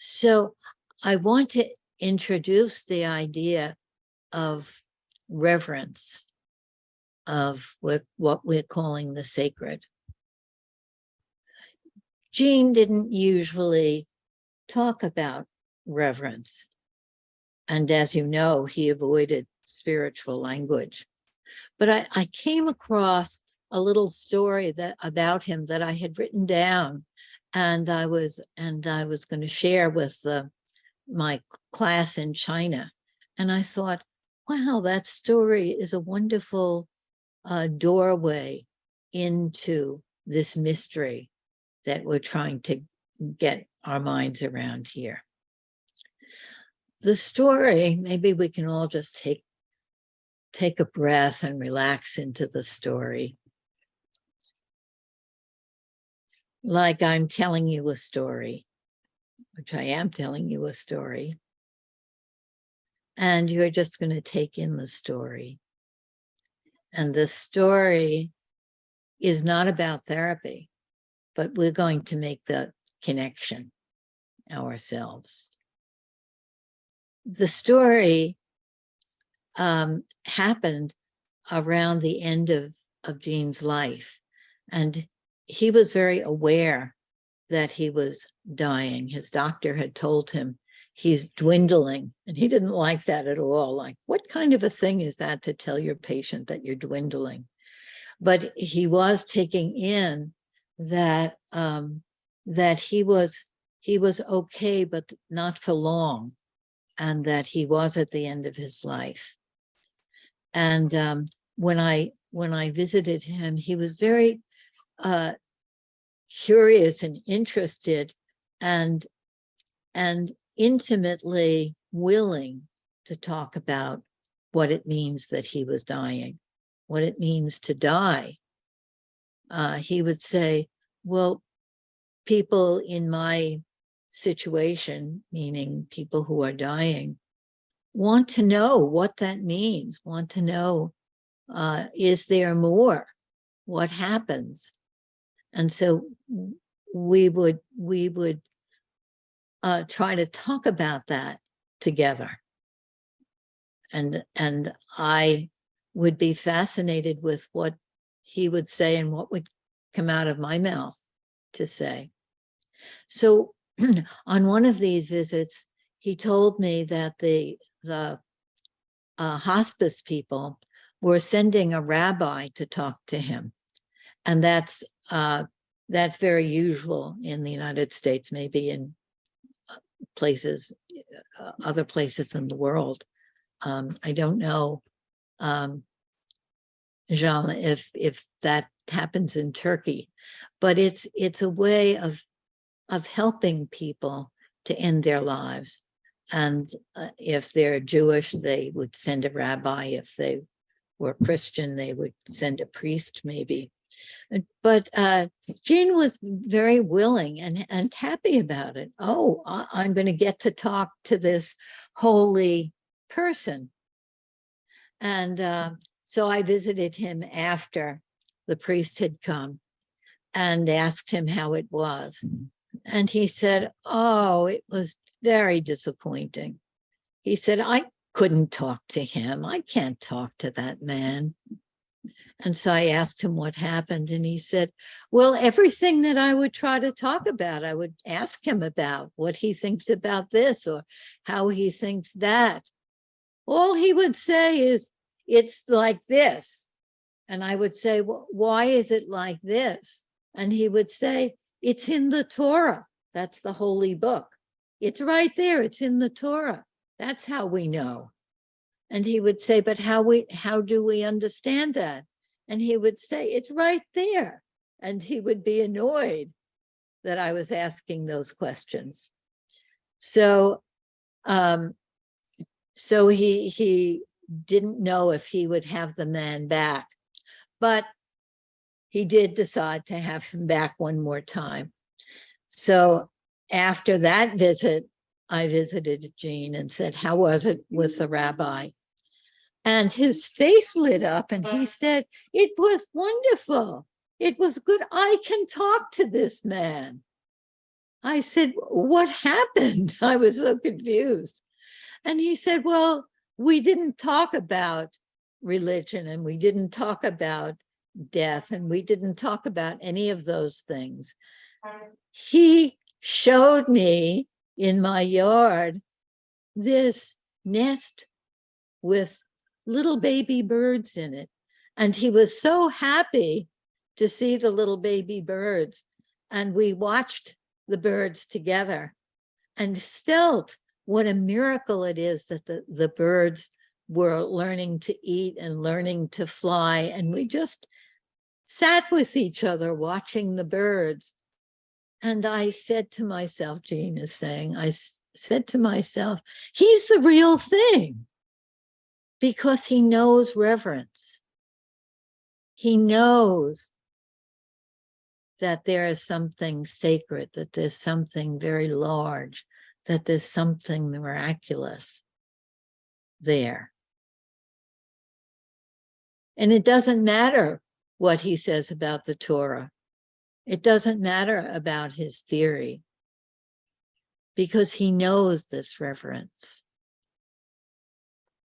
So I want to introduce the idea of reverence, of what we're calling the sacred. Gene didn't usually talk about reverence. And as you know, he avoided spiritual language. But I came across a little story about him that I had written down, and I was going to share with my class in China. And I thought, wow, that story is a wonderful doorway into this mystery that we're trying to get our minds around here. The story, maybe we can all just take a breath and relax into the story. Like I'm telling you a story, which I am telling you a story. And you're just going to take in the story. And the story is not about therapy, but we're going to make the connection ourselves. The story happened around the end of Gene's life. And he was very aware that he was dying. His doctor had told him he's dwindling, and he didn't like that at all. Like, what kind of a thing is that to tell your patient that you're dwindling? But he was taking in that that he was okay, but not for long, and that he was at the end of his life. And when I visited him, he was very curious and interested, and intimately willing to talk about what it means that he was dying, what it means to die. He would say, well, people in my situation, meaning people who are dying, want to know what that means, want to know, is there more? What happens? And so we would try to talk about that together. And I would be fascinated with what he would say and what would come out of my mouth to say. So on one of these visits, he told me that the hospice people were sending a rabbi to talk to him. And that's very usual in the United States, maybe in places, other places in the world. I don't know, Jean, if that happens in Turkey, but it's a way of helping people to end their lives. And if they're Jewish, they would send a rabbi. If they were Christian, they would send a priest, maybe. But Gene was very willing and happy about it. Oh, I'm going to get to talk to this holy person. And so I visited him after the priest had come and asked him how it was. And he said, oh, it was very disappointing. He said, I couldn't talk to him. I can't talk to that man. And so I asked him what happened, and he said, well, everything that I would try to talk about, I would ask him about what he thinks about this or how he thinks that. All he would say is, it's like this. And I would say, well, why is it like this? And he would say, it's in the Torah. That's the holy book. It's right there. It's in the Torah. That's how we know. And he would say, but how do we understand that? And he would say, it's right there. And he would be annoyed that I was asking those questions. So, so he didn't know if he would have the man back, but he did decide to have him back one more time. So after that visit, I visited Gene and said, how was it with the rabbi? And his face lit up and he said, it was wonderful. It was good. I can talk to this man. I said, what happened? I was so confused. And he said, well, we didn't talk about religion, and we didn't talk about death, and we didn't talk about any of those things. He showed me in my yard this nest with little baby birds in it. And he was so happy to see the little baby birds. And we watched the birds together and felt what a miracle it is that the birds were learning to eat and learning to fly. And we just sat with each other watching the birds. And I said to myself, Jean is saying, I said to myself, he's the real thing, because he knows reverence. He knows that there is something sacred, that there's something very large, that there's something miraculous there. And it doesn't matter what he says about the Torah. It doesn't matter about his theory, because he knows this reverence.